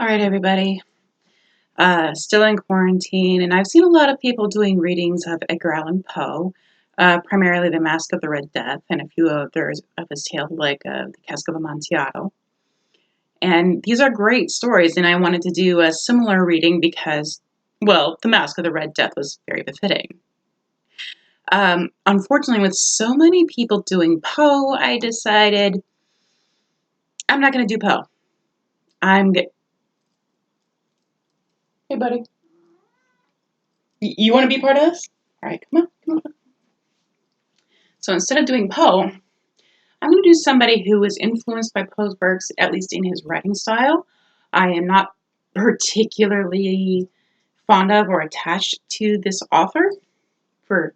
All right, everybody. Still in quarantine, and I've seen a lot of people doing readings of Edgar Allan Poe, primarily The Mask of the Red Death, and a few others of his tales like The Cask of Amontillado. And these are great stories, and I wanted to do a similar reading because, well, The Mask of the Red Death was very befitting. Unfortunately, with so many people doing Poe, I decided I'm not going to do Poe. Hey, buddy. You want to be part of this? All right, come on. So instead of doing Poe, I'm going to do somebody who was influenced by Poe's works, at least in his writing style. I am not particularly fond of or attached to this author for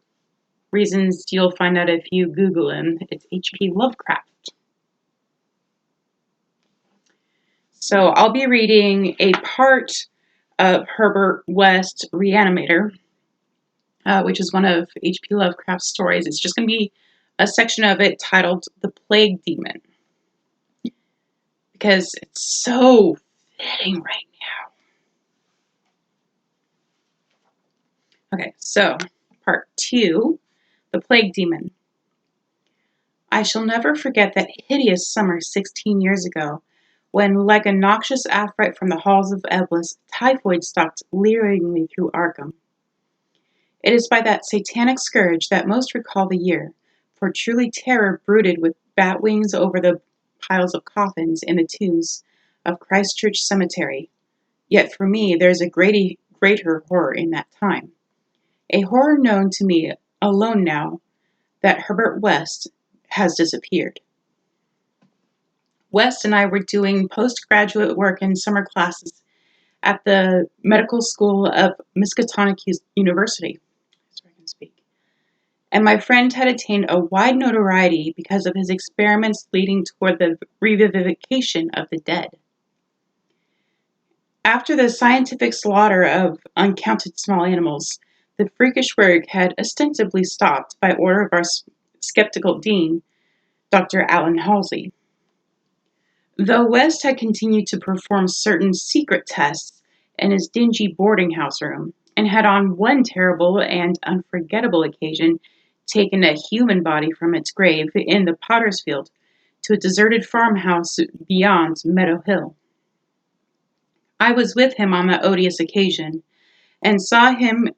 reasons you'll find out if you Google him. It's H.P. Lovecraft. So I'll be reading a part of Herbert West's Reanimator, which is one of H.P. Lovecraft's stories. It's just going to be a section of it titled The Plague Daemon, because it's so fitting right now. Okay, so part 2, The Plague Daemon. I shall never forget that hideous summer 16 years ago, when, like a noxious afrit from the halls of Eblis, typhoid stalked leeringly through Arkham. It is by that satanic scourge that most recall the year, for truly terror brooded with bat wings over the piles of coffins in the tombs of Christchurch Cemetery. Yet for me there is a greater horror in that time. A horror known to me alone now that Herbert West has disappeared. West and I were doing postgraduate work in summer classes at the medical school of Miskatonic University. So I can speak. And my friend had attained a wide notoriety because of his experiments leading toward the revivification of the dead. After the scientific slaughter of uncounted small animals, the freakish work had ostensibly stopped by order of our skeptical dean, Dr. Alan Halsey. Though West had continued to perform certain secret tests in his dingy boarding house room, and had on one terrible and unforgettable occasion taken a human body from its grave in the Potter's Field to a deserted farmhouse beyond Meadow Hill. I was with him on that odious occasion, and saw him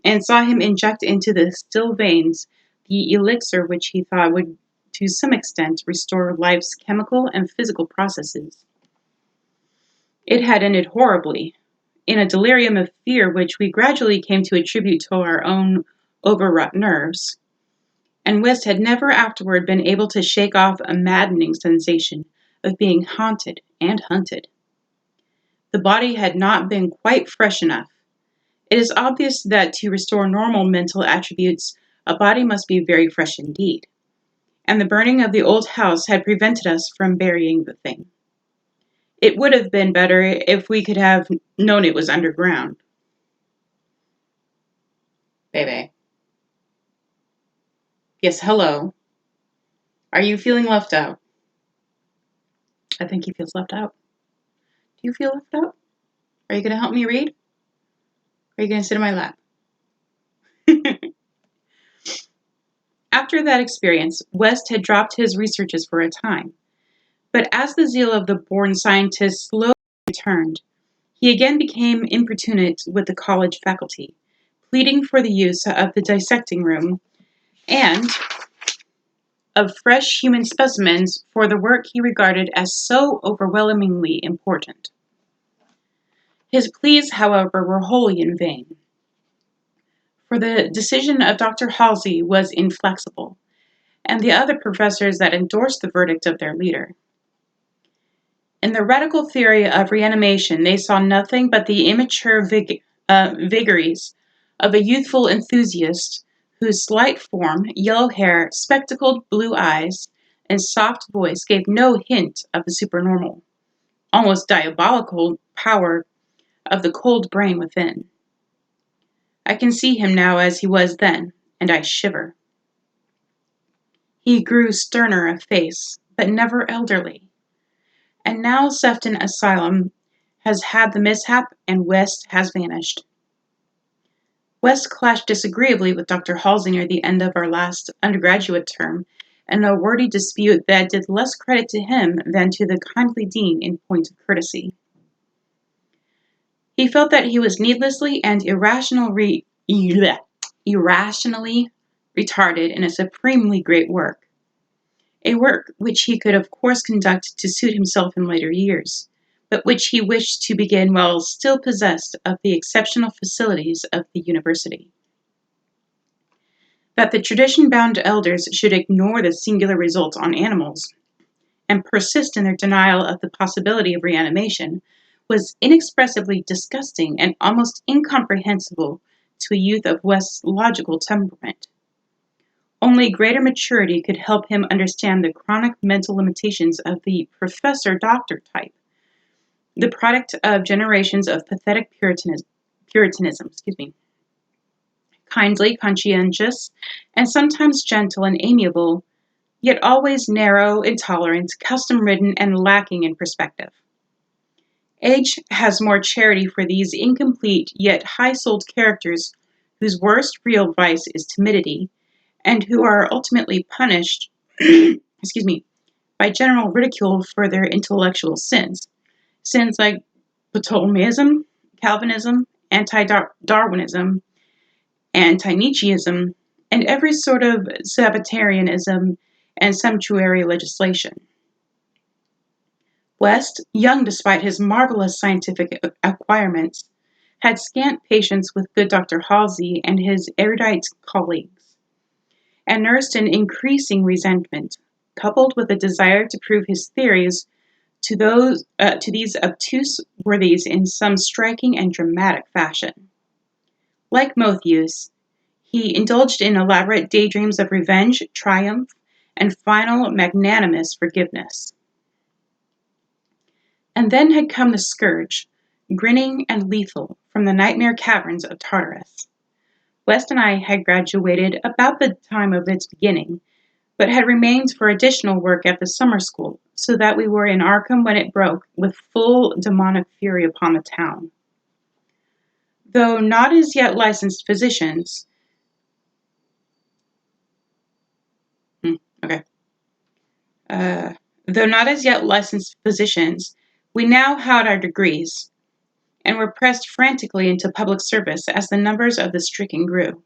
inject into the still veins the elixir which he thought would, to some extent, restore life's chemical and physical processes. It had ended horribly, in a delirium of fear which we gradually came to attribute to our own overwrought nerves, and West had never afterward been able to shake off a maddening sensation of being haunted and hunted. The body had not been quite fresh enough. It is obvious that to restore normal mental attributes, a body must be very fresh indeed, and the burning of the old house had prevented us from burying the thing. It would have been better if we could have known it was underground. Baby. Yes, hello. Are you feeling left out? I think he feels left out. Do you feel left out? Are you going to help me read? Or are you going to sit in my lap? After that experience, West had dropped his researches for a time. But as the zeal of the born scientist slowly returned, he again became importunate with the college faculty, pleading for the use of the dissecting room and of fresh human specimens for the work he regarded as so overwhelmingly important. His pleas, however, were wholly in vain, for the decision of Dr. Halsey was inflexible, and the other professors that endorsed the verdict of their leader. In the radical theory of reanimation, they saw nothing but the immature vagaries of a youthful enthusiast whose slight form, yellow hair, spectacled blue eyes, and soft voice gave no hint of the supernormal, almost diabolical power of the cold brain within. I can see him now as he was then, and I shiver. He grew sterner of face, but never elderly. And now Sefton Asylum has had the mishap and West has vanished. West clashed disagreeably with Dr. Halsey near the end of our last undergraduate term, in a wordy dispute that did less credit to him than to the kindly dean in point of courtesy. He felt that he was needlessly and irrationally retarded in a supremely great work, a work which he could of course conduct to suit himself in later years, but which he wished to begin while still possessed of the exceptional facilities of the university. That the tradition-bound elders should ignore the singular results on animals and persist in their denial of the possibility of reanimation was inexpressibly disgusting and almost incomprehensible to a youth of West's logical temperament. Only greater maturity could help him understand the chronic mental limitations of the professor-doctor type, the product of generations of pathetic Puritanism. Kindly, conscientious, and sometimes gentle and amiable, yet always narrow, intolerant, custom-ridden, and lacking in perspective. Age has more charity for these incomplete yet high-souled characters whose worst real vice is timidity, and who are ultimately punished by general ridicule for their intellectual sins. Sins like Ptolemyism, Calvinism, anti-Darwinism, anti-Nietzscheism, and every sort of Sabbatarianism and sumptuary legislation. West, young despite his marvelous scientific acquirements, had scant patience with good Dr. Halsey and his erudite colleagues, and nursed an increasing resentment, coupled with a desire to prove his theories to these obtuse worthies in some striking and dramatic fashion. Like most youths, he indulged in elaborate daydreams of revenge, triumph, and final magnanimous forgiveness. And then had come the scourge, grinning and lethal, from the nightmare caverns of Tartarus. West and I had graduated about the time of its beginning, but had remained for additional work at the summer school, so that we were in Arkham when it broke, with full demonic fury upon the town. Though not as yet licensed physicians, we now had our degrees, and were pressed frantically into public service as the numbers of the stricken grew.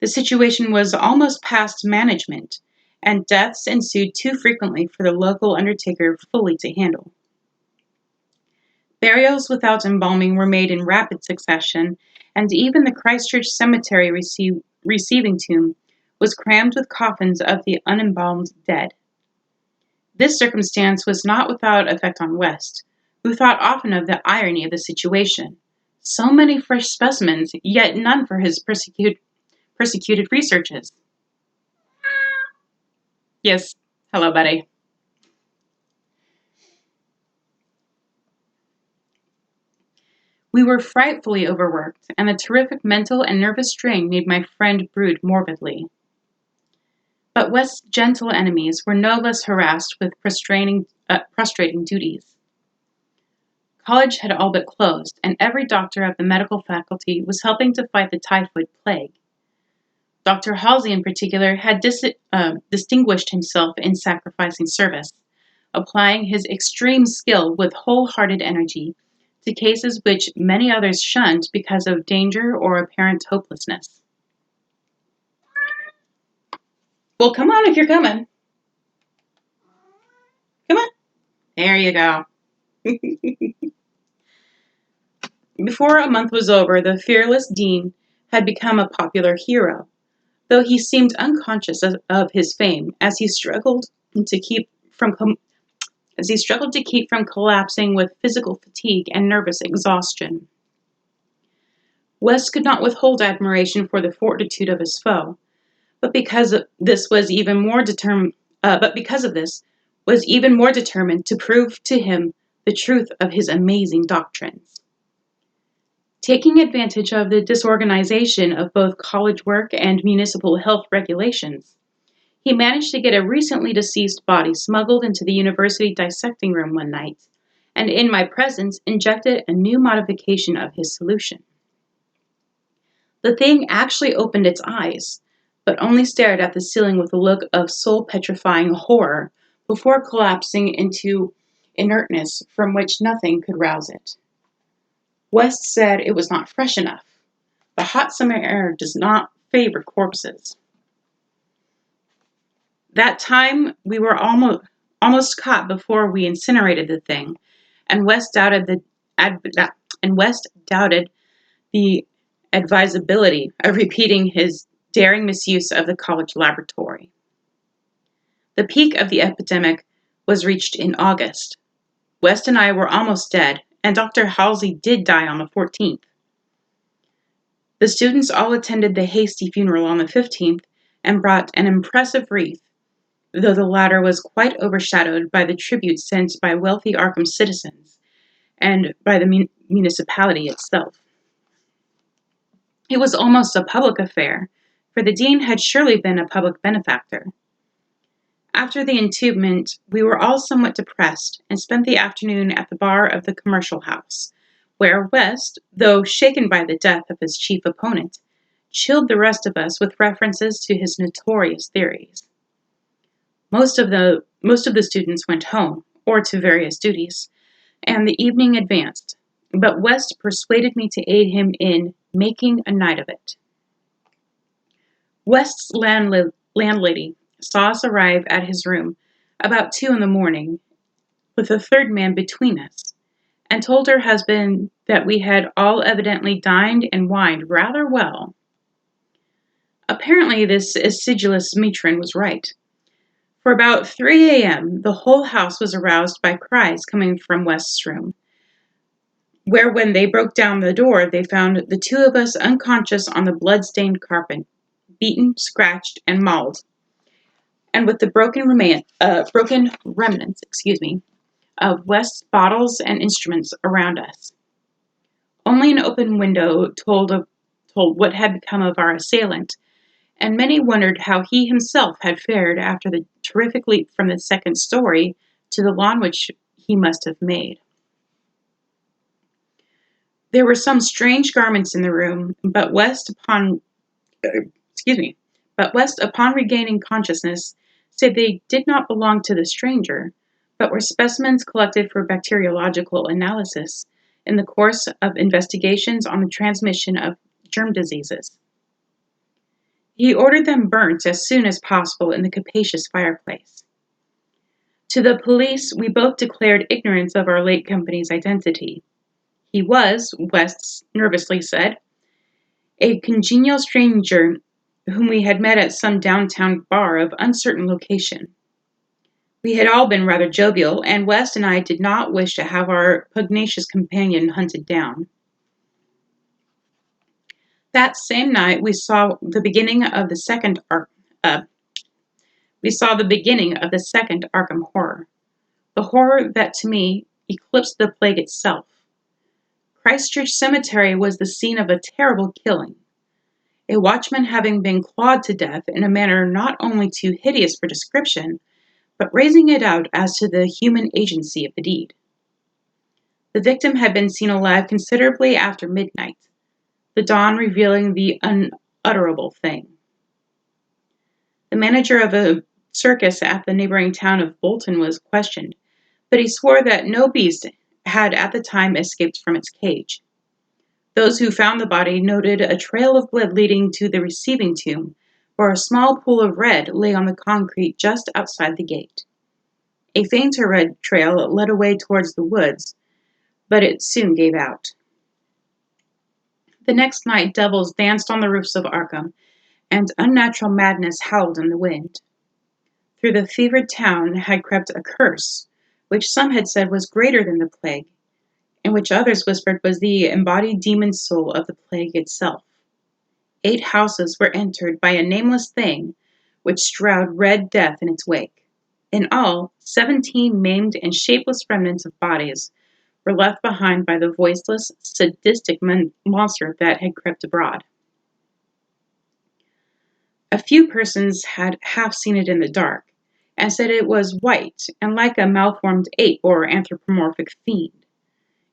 The situation was almost past management, and deaths ensued too frequently for the local undertaker fully to handle. Burials without embalming were made in rapid succession, and even the Christchurch Cemetery receiving tomb was crammed with coffins of the unembalmed dead. This circumstance was not without effect on West, who thought often of the irony of the situation. So many fresh specimens, yet none for his persecuted researches. Yes, hello, buddy. We were frightfully overworked, and the terrific mental and nervous strain made my friend brood morbidly. But West's gentle enemies were no less harassed with prostrating duties. College had all but closed, and every doctor of the medical faculty was helping to fight the typhoid plague. Dr. Halsey, in particular, had distinguished himself in sacrificing service, applying his extreme skill with wholehearted energy to cases which many others shunned because of danger or apparent hopelessness. Well, come on if you're coming. Come on. There you go. Before a month was over, the fearless dean had become a popular hero, though he seemed unconscious of his fame as he struggled to keep from collapsing with physical fatigue and nervous exhaustion. West could not withhold admiration for the fortitude of his foe, but because of this was even more determined to prove to him the truth of his amazing doctrines. Taking advantage of the disorganization of both college work and municipal health regulations, He managed to get a recently deceased body smuggled into the university dissecting room one night, and in my presence injected a new modification of his solution. The thing actually opened its eyes, but only stared at the ceiling with a look of soul-petrifying horror before collapsing into inertness from which nothing could rouse it. West said it was not fresh enough. The hot summer air does not favor corpses. That time we were almost caught before we incinerated the thing, and West doubted the advisability of repeating his daring misuse of the college laboratory. The peak of the epidemic was reached in August. West and I were almost dead, and Dr. Halsey did die on the 14th. The students all attended the hasty funeral on the 15th and brought an impressive wreath, though the latter was quite overshadowed by the tributes sent by wealthy Arkham citizens and by the municipality itself. It was almost a public affair, for the dean had surely been a public benefactor. After the entombment, we were all somewhat depressed and spent the afternoon at the bar of the commercial house, where West, though shaken by the death of his chief opponent, chilled the rest of us with references to his notorious theories. Most of the students went home, or to various duties, and the evening advanced, but West persuaded me to aid him in making a night of it. West's landlady saw us arrive at his room about 2 a.m, with a third man between us, and told her husband that we had all evidently dined and wined rather well. Apparently this acidulous matron was right. For about 3 a.m., the whole house was aroused by cries coming from West's room, where when they broke down the door, they found the two of us unconscious on the blood-stained carpet, beaten, scratched, and mauled, and with the broken remnants, of West's bottles and instruments around us. Only an open window told what had become of our assailant, and many wondered how he himself had fared after the terrific leap from the second story to the lawn which he must have made. There were some strange garments in the room, but West, upon regaining consciousness, said they did not belong to the stranger, but were specimens collected for bacteriological analysis in the course of investigations on the transmission of germ diseases. He ordered them burnt as soon as possible in the capacious fireplace. To the police, we both declared ignorance of our late company's identity. He was, West nervously said, a congenial stranger whom we had met at some downtown bar of uncertain location. We had all been rather jovial, and West and I did not wish to have our pugnacious companion hunted down. That same night, we saw the beginning of the second Arkham horror, the horror that to me eclipsed the plague itself. Christchurch Cemetery was the scene of a terrible killing, a watchman having been clawed to death in a manner not only too hideous for description, but raising it out as to the human agency of the deed. The victim had been seen alive considerably after midnight, the dawn revealing the unutterable thing. The manager of a circus at the neighboring town of Bolton was questioned, but he swore that no beast had at the time escaped from its cage. Those who found the body noted a trail of blood leading to the receiving tomb, where a small pool of red lay on the concrete just outside the gate. A fainter red trail led away towards the woods, but it soon gave out. The next night, devils danced on the roofs of Arkham, and unnatural madness howled in the wind. Through the fevered town had crept a curse, which some had said was greater than the plague, and which others whispered was the embodied demon soul of the plague itself. 8 houses were entered by a nameless thing, which strewed red death in its wake. In all, 17 maimed and shapeless remnants of bodies were left behind by the voiceless, sadistic monster that had crept abroad. A few persons had half seen it in the dark, and said it was white and like a malformed ape or anthropomorphic fiend.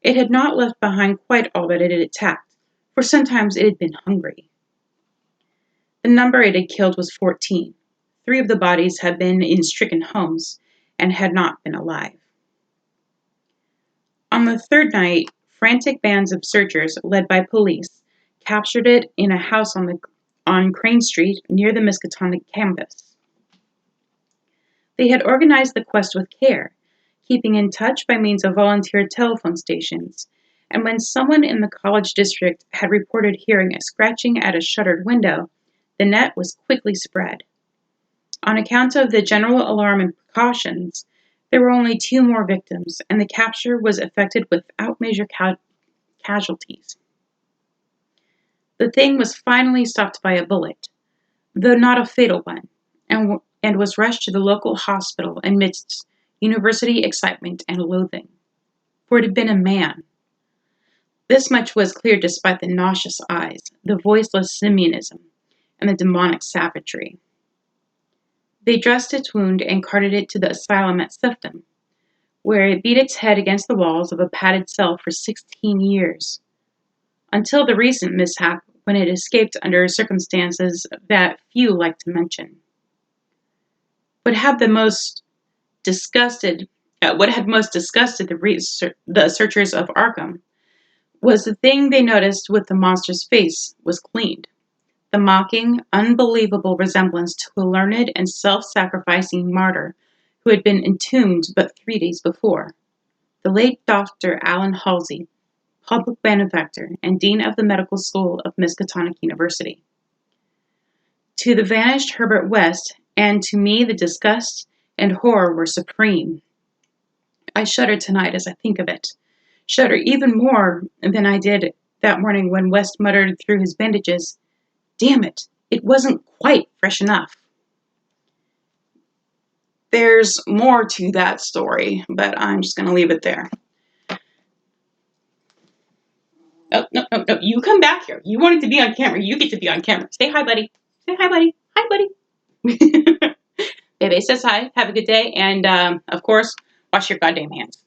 It had not left behind quite all that it had attacked, for sometimes it had been hungry. The number it had killed was 14. 3 of the bodies had been in stricken homes and had not been alive. On the third night, frantic bands of searchers, led by police, captured it in a house on Crane Street near the Miskatonic campus. They had organized the quest with care, keeping in touch by means of volunteer telephone stations, and when someone in the college district had reported hearing a scratching at a shuttered window, the net was quickly spread. On account of the general alarm and precautions, there were only 2 more victims, and the capture was effected without major casualties. The thing was finally stopped by a bullet, though not a fatal one, and was rushed to the local hospital amidst university excitement and loathing. For it had been a man. This much was clear despite the nauseous eyes, the voiceless simianism, and the demonic savagery. They dressed its wound and carted it to the asylum at Sefton, where it beat its head against the walls of a padded cell for 16 years, until the recent mishap when it escaped under circumstances that few like to mention. What had most disgusted the searchers of Arkham was the thing they noticed with the monster's face was cleaned. The mocking, unbelievable resemblance to a learned and self-sacrificing martyr who had been entombed but 3 days before. The late Dr. Allan Halsey, public benefactor and dean of the medical school of Miskatonic University. To the vanished Herbert West, and to me the disgust and horror were supreme. I shudder tonight as I think of it. Shudder even more than I did that morning when West muttered through his bandages, "Damn it, it wasn't quite fresh enough." There's more to that story, but I'm just going to leave it there. No, no, no, no. You come back here. You wanted to be on camera. You get to be on camera. Say hi, buddy. Say hi, buddy. Hi, buddy. Bebe says hi. Have a good day. And, of course, wash your goddamn hands.